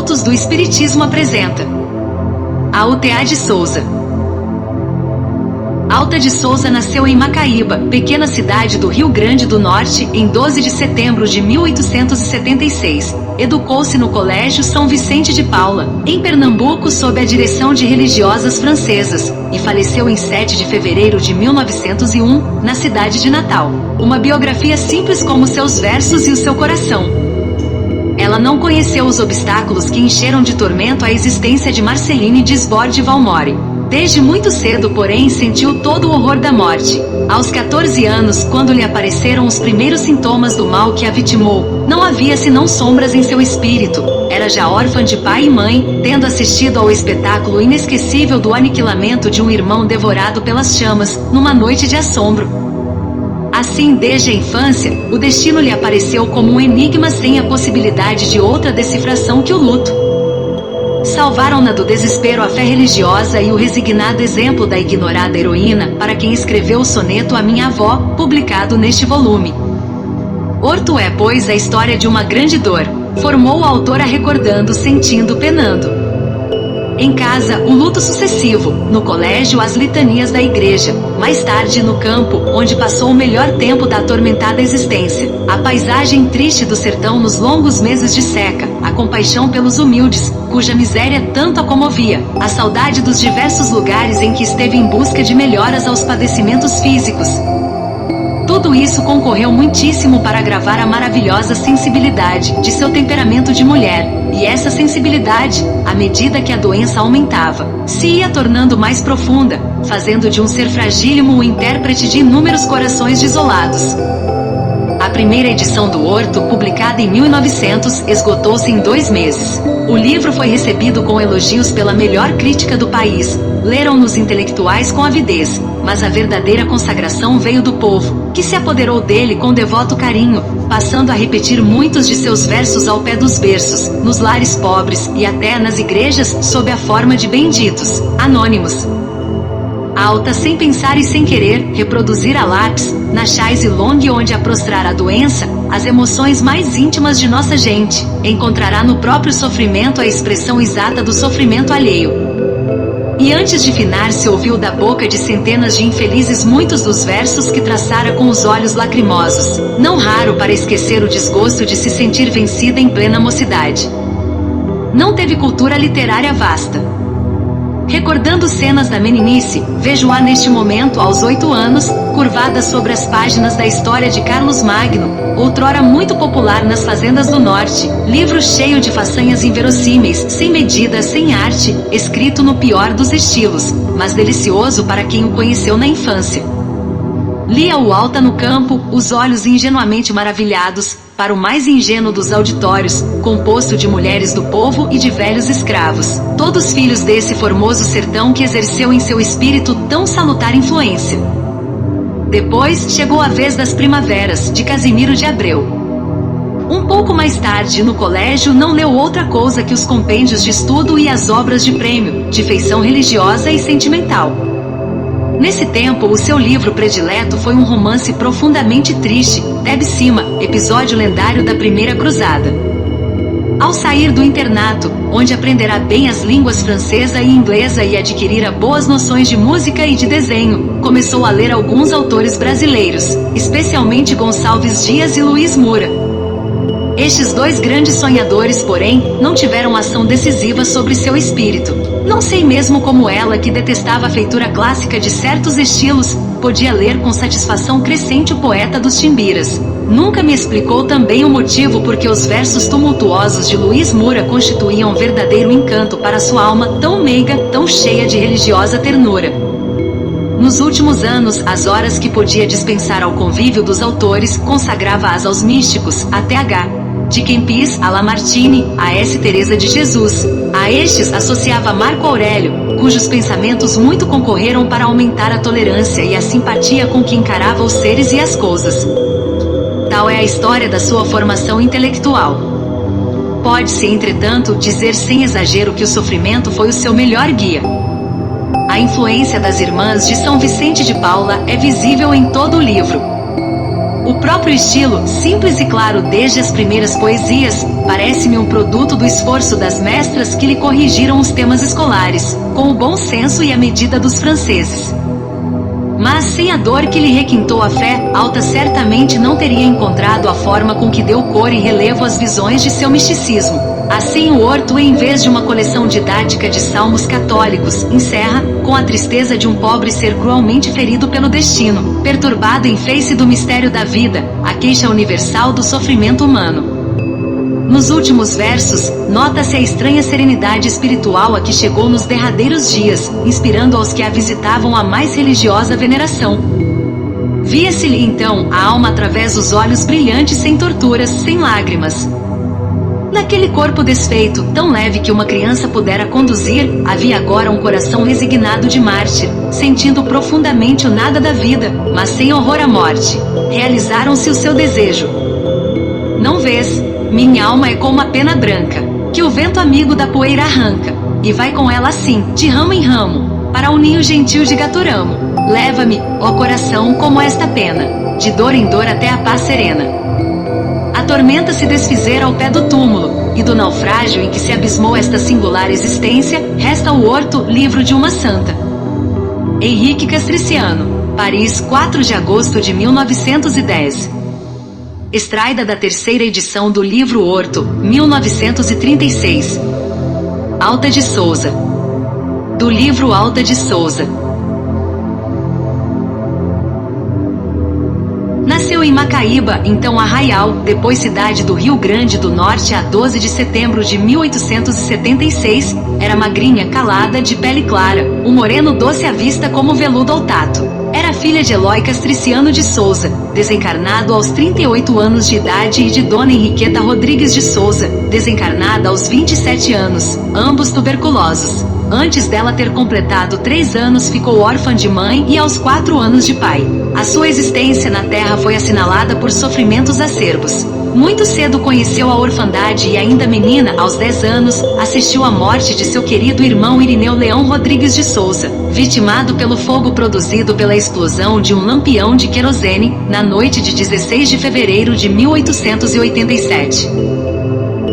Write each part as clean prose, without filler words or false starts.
Contos do Espiritismo apresenta Alta de Souza. Alta de Souza nasceu em Macaíba, pequena cidade do Rio Grande do Norte, em 12 de setembro de 1876. Educou-se no Colégio São Vicente de Paula, em Pernambuco, sob a direção de religiosas francesas, e faleceu em 7 de fevereiro de 1901, na cidade de Natal. Uma biografia simples como seus versos e o seu coração. Ela não conheceu os obstáculos que encheram de tormento a existência de Marceline Desbordes Valmore. Desde muito cedo, porém, sentiu todo o horror da morte. Aos 14 anos, quando lhe apareceram os primeiros sintomas do mal que a vitimou, não havia senão sombras em seu espírito. Era já órfã de pai e mãe, tendo assistido ao espetáculo inesquecível do aniquilamento de um irmão devorado pelas chamas, numa noite de assombro. Assim, desde a infância, o destino lhe apareceu como um enigma sem a possibilidade de outra decifração que o luto. Salvaram-na do desespero a fé religiosa e o resignado exemplo da ignorada heroína, para quem escreveu o soneto A Minha Avó, publicado neste volume. Horto é, pois, a história de uma grande dor. Formou o autor a recordando, sentindo, penando. Em casa, o luto sucessivo; no colégio, as litanias da igreja; mais tarde, no campo, onde passou o melhor tempo da atormentada existência; a paisagem triste do sertão nos longos meses de seca; a compaixão pelos humildes, cuja miséria tanto a comovia; a saudade dos diversos lugares em que esteve em busca de melhoras aos padecimentos físicos. Tudo isso concorreu muitíssimo para agravar a maravilhosa sensibilidade de seu temperamento de mulher, e essa sensibilidade, à medida que a doença aumentava, se ia tornando mais profunda, fazendo de um ser fragílimo o intérprete de inúmeros corações desolados. A primeira edição do Horto, publicada em 1900, esgotou-se em 2 meses. O livro foi recebido com elogios pela melhor crítica do país. Leram-nos intelectuais com avidez, mas a verdadeira consagração veio do povo, que se apoderou dele com devoto carinho, passando a repetir muitos de seus versos ao pé dos berços, nos lares pobres e até nas igrejas, sob a forma de benditos anônimos. Alta, sem pensar e sem querer, reproduzir a lápis, na chaise longue onde a prostrar a doença, as emoções mais íntimas de nossa gente, encontrará no próprio sofrimento a expressão exata do sofrimento alheio. E antes de finar se ouviu da boca de centenas de infelizes muitos dos versos que traçara com os olhos lacrimosos, não raro para esquecer o desgosto de se sentir vencida em plena mocidade. Não teve cultura literária vasta. Recordando cenas da meninice, vejo-a neste momento, aos 8 anos, curvada sobre as páginas da história de Carlos Magno, outrora muito popular nas fazendas do norte, livro cheio de façanhas inverossímeis, sem medida, sem arte, escrito no pior dos estilos, mas delicioso para quem o conheceu na infância. Lia-o Alta no campo, os olhos ingenuamente maravilhados, para o mais ingênuo dos auditórios, composto de mulheres do povo e de velhos escravos, todos filhos desse formoso sertão que exerceu em seu espírito tão salutar influência. Depois, chegou a vez das Primaveras, de Casimiro de Abreu. Um pouco mais tarde, no colégio, não leu outra coisa que os compêndios de estudo e as obras de prêmio, de feição religiosa e sentimental. Nesse tempo, o seu livro predileto foi um romance profundamente triste, Tebe Cima, episódio lendário da Primeira Cruzada. Ao sair do internato, onde aprenderá bem as línguas francesa e inglesa e adquirira boas noções de música e de desenho, começou a ler alguns autores brasileiros, especialmente Gonçalves Dias e Luiz Moura. Estes 2 grandes sonhadores, porém, não tiveram ação decisiva sobre seu espírito. Não sei mesmo como ela, que detestava a feitura clássica de certos estilos, podia ler com satisfação crescente o poeta dos Timbiras. Nunca me explicou também o motivo por que os versos tumultuosos de Luiz Moura constituíam verdadeiro encanto para sua alma tão meiga, tão cheia de religiosa ternura. Nos últimos anos, as horas que podia dispensar ao convívio dos autores, consagrava-as aos místicos, a Th. de Kempis, a Lamartine, a S. Teresa de Jesus. A estes associava Marco Aurélio, cujos pensamentos muito concorreram para aumentar a tolerância e a simpatia com que encarava os seres e as coisas. Tal é a história da sua formação intelectual. Pode-se, entretanto, dizer sem exagero que o sofrimento foi o seu melhor guia. A influência das irmãs de São Vicente de Paula é visível em todo o livro. O próprio estilo, simples e claro desde as primeiras poesias, parece-me um produto do esforço das mestras que lhe corrigiram os temas escolares, com o bom senso e a medida dos franceses. Mas sem a dor que lhe requintou a fé, Alta certamente não teria encontrado a forma com que deu cor e relevo às visões de seu misticismo. Assim o Horto, em vez de uma coleção didática de salmos católicos, encerra, com a tristeza de um pobre ser cruelmente ferido pelo destino, perturbado em face do mistério da vida, a queixa universal do sofrimento humano. Nos últimos versos, nota-se a estranha serenidade espiritual a que chegou nos derradeiros dias, inspirando aos que a visitavam a mais religiosa veneração. Via-se-lhe então a alma através dos olhos brilhantes, sem torturas, sem lágrimas. Naquele corpo desfeito, tão leve que uma criança pudera conduzir, havia agora um coração resignado de mártir, sentindo profundamente o nada da vida, mas sem horror à morte. Realizaram-se o seu desejo. Não vês? Minha alma é como a pena branca, que o vento amigo da poeira arranca, e vai com ela assim, de ramo em ramo, para o ninho gentil de Gatoramo. Leva-me, ó coração, como esta pena, de dor em dor até a paz serena. A tormenta se desfizera ao pé do túmulo, e do naufrágio em que se abismou esta singular existência, resta o Horto, livro de uma santa. Henrique Castriciano, Paris, 4 de agosto de 1910. Extraída da terceira edição do livro Horto, 1936. Alta de Souza. Do livro Alta de Souza. Nasceu em Macaíba, então Arraial, depois cidade do Rio Grande do Norte, a 12 de setembro de 1876, era magrinha, calada, de pele clara, um moreno doce à vista como veludo ao tato. Era filha de Eloy Castriciano de Souza, desencarnado aos 38 anos de idade, e de Dona Henriqueta Rodrigues de Souza, desencarnada aos 27 anos, ambos tuberculosos. Antes dela ter completado 3 anos, ficou órfã de mãe e aos 4 anos de pai. A sua existência na Terra foi assinalada por sofrimentos acerbos. Muito cedo conheceu a orfandade e, ainda menina, aos 10 anos, assistiu à morte de seu querido irmão Irineu Leão Rodrigues de Souza, vitimado pelo fogo produzido pela explosão de um lampião de querosene, na noite de 16 de fevereiro de 1887.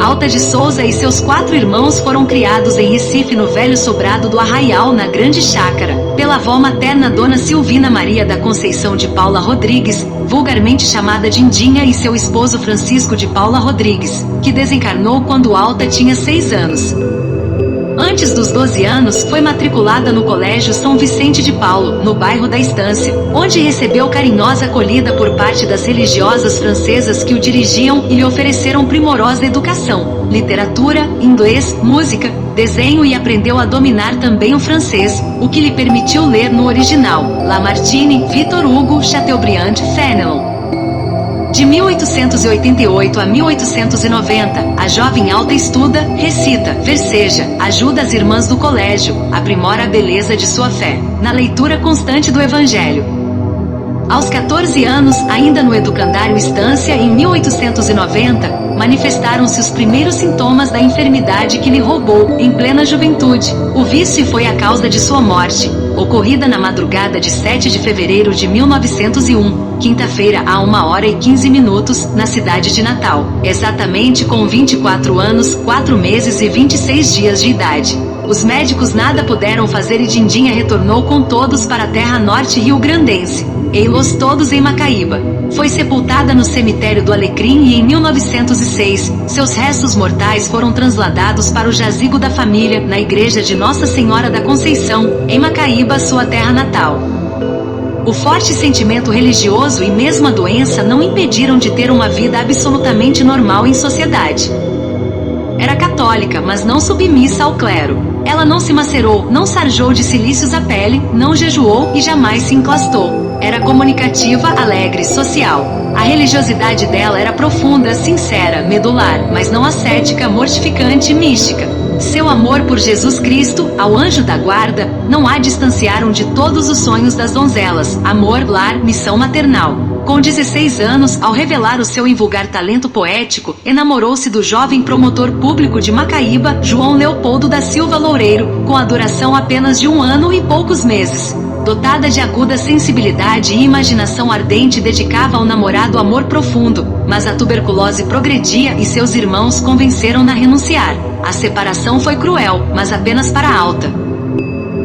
Alta de Souza e seus 4 irmãos foram criados em Recife, no velho sobrado do Arraial, na Grande Chácara, pela avó materna Dona Silvina Maria da Conceição de Paula Rodrigues, vulgarmente chamada Dindinha, e seu esposo Francisco de Paula Rodrigues, que desencarnou quando Alta tinha 6 anos. Antes dos 12 anos, foi matriculada no Colégio São Vicente de Paulo, no bairro da Estância, onde recebeu carinhosa acolhida por parte das religiosas francesas que o dirigiam e lhe ofereceram primorosa educação, literatura, inglês, música, desenho, e aprendeu a dominar também o francês, o que lhe permitiu ler no original Lamartine, Victor Hugo, Chateaubriand, Fénelon. De 1888 a 1890, a jovem Alta estuda, recita, verseja, ajuda as irmãs do colégio, aprimora a beleza de sua fé, na leitura constante do Evangelho. Aos 14 anos, ainda no educandário Estância, em 1890, manifestaram-se os primeiros sintomas da enfermidade que lhe roubou, em plena juventude, o vício, e foi a causa de sua morte, ocorrida na madrugada de 7 de fevereiro de 1901, quinta-feira, a 1h15, na cidade de Natal, exatamente com 24 anos, 4 meses e 26 dias de idade. Os médicos nada puderam fazer e Dindinha retornou com todos para a terra norte rio-grandense, ei-los todos em Macaíba. Foi sepultada no cemitério do Alecrim e em 1906, seus restos mortais foram transladados para o jazigo da família, na igreja de Nossa Senhora da Conceição, em Macaíba, sua terra natal. O forte sentimento religioso e mesmo a doença não impediram de ter uma vida absolutamente normal em sociedade. Era católica, mas não submissa ao clero. Ela não se macerou, não sarjou de cilícios a pele, não jejuou e jamais se enclastou. Era comunicativa, alegre, social. A religiosidade dela era profunda, sincera, medular, mas não ascética, mortificante e mística. Seu amor por Jesus Cristo, ao anjo da guarda, não a distanciaram de todos os sonhos das donzelas, amor, lar, missão maternal. Com 16 anos, ao revelar o seu invulgar talento poético, enamorou-se do jovem promotor público de Macaíba, João Leopoldo da Silva Loureiro, com a duração apenas de 1 ano e poucos meses. dotada de aguda sensibilidade e imaginação ardente, dedicava ao namorado amor profundo, mas a tuberculose progredia e seus irmãos convenceram-na a renunciar. A separação foi cruel, mas apenas para Alta.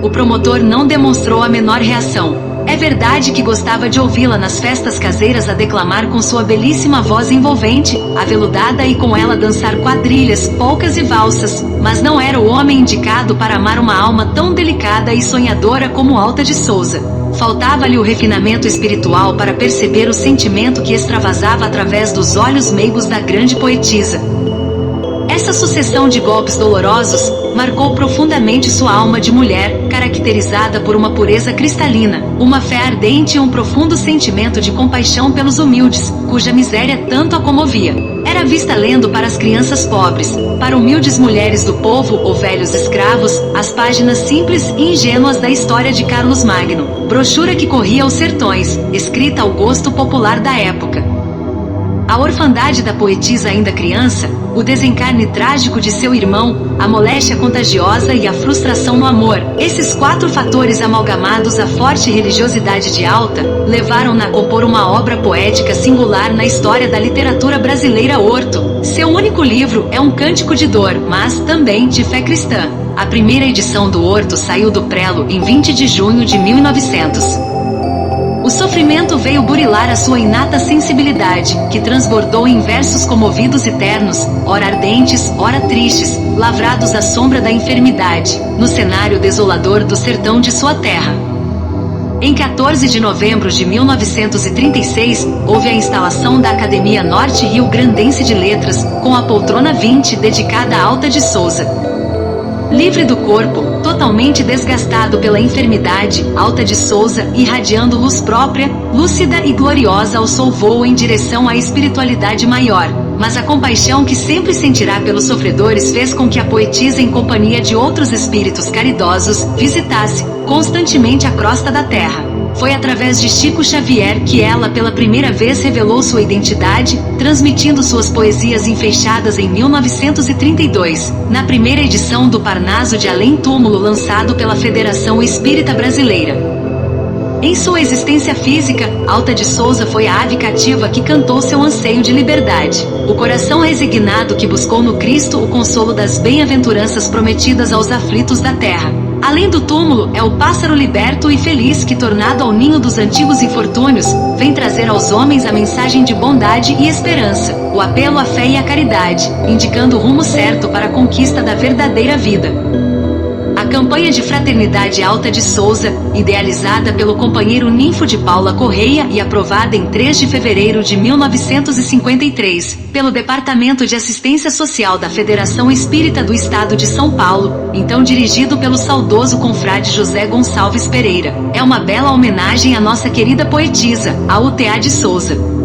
O promotor não demonstrou a menor reação. É verdade que gostava de ouvi-la nas festas caseiras a declamar com sua belíssima voz envolvente, aveludada, e com ela dançar quadrilhas, polcas e valsas, mas não era o homem indicado para amar uma alma tão delicada e sonhadora como Alta de Souza. Faltava-lhe o refinamento espiritual para perceber o sentimento que extravasava através dos olhos meigos da grande poetisa. Essa sucessão de golpes dolorosos marcou profundamente sua alma de mulher, caracterizada por uma pureza cristalina, uma fé ardente e um profundo sentimento de compaixão pelos humildes, cuja miséria tanto a comovia. Era vista lendo para as crianças pobres, para humildes mulheres do povo ou velhos escravos, as páginas simples e ingênuas da história de Carlos Magno, brochura que corria aos sertões, escrita ao gosto popular da época. A orfandade da poetisa ainda criança, o desencarne trágico de seu irmão, a moléstia contagiosa e a frustração no amor, esses 4 fatores amalgamados à forte religiosidade de Alta, levaram-na a compor uma obra poética singular na história da literatura brasileira. Horto, seu único livro, é um cântico de dor, mas também de fé cristã. A primeira edição do Horto saiu do prelo em 20 de junho de 1900. O sofrimento veio burilar a sua inata sensibilidade, que transbordou em versos comovidos e ternos, ora ardentes, ora tristes, lavrados à sombra da enfermidade, no cenário desolador do sertão de sua terra. Em 14 de novembro de 1936, houve a instalação da Academia Norte Rio Grandense de Letras, com a poltrona 20 dedicada a Alta de Souza. Livre do corpo, totalmente desgastado pela enfermidade, Alta de Souza, irradiando luz própria, lúcida e gloriosa, alçou voo em direção à espiritualidade maior. Mas a compaixão que sempre sentirá pelos sofredores fez com que a poetisa, em companhia de outros espíritos caridosos, visitasse constantemente a crosta da terra. Foi através de Chico Xavier que ela pela primeira vez revelou sua identidade, transmitindo suas poesias enfechadas em 1932, na primeira edição do Parnaso de Além Túmulo, lançado pela Federação Espírita Brasileira. Em sua existência física, Alta de Souza foi a ave cativa que cantou seu anseio de liberdade, o coração resignado que buscou no Cristo o consolo das bem-aventuranças prometidas aos aflitos da terra. Além do túmulo, é o pássaro liberto e feliz que, tornado ao ninho dos antigos infortúnios, vem trazer aos homens a mensagem de bondade e esperança, o apelo à fé e à caridade, indicando o rumo certo para a conquista da verdadeira vida. A campanha de fraternidade Alta de Souza, idealizada pelo companheiro Ninfo de Paula Correia e aprovada em 3 de fevereiro de 1953, pelo Departamento de Assistência Social da Federação Espírita do Estado de São Paulo, então dirigido pelo saudoso confrade José Gonçalves Pereira, é uma bela homenagem à nossa querida poetisa, a UTA de Souza.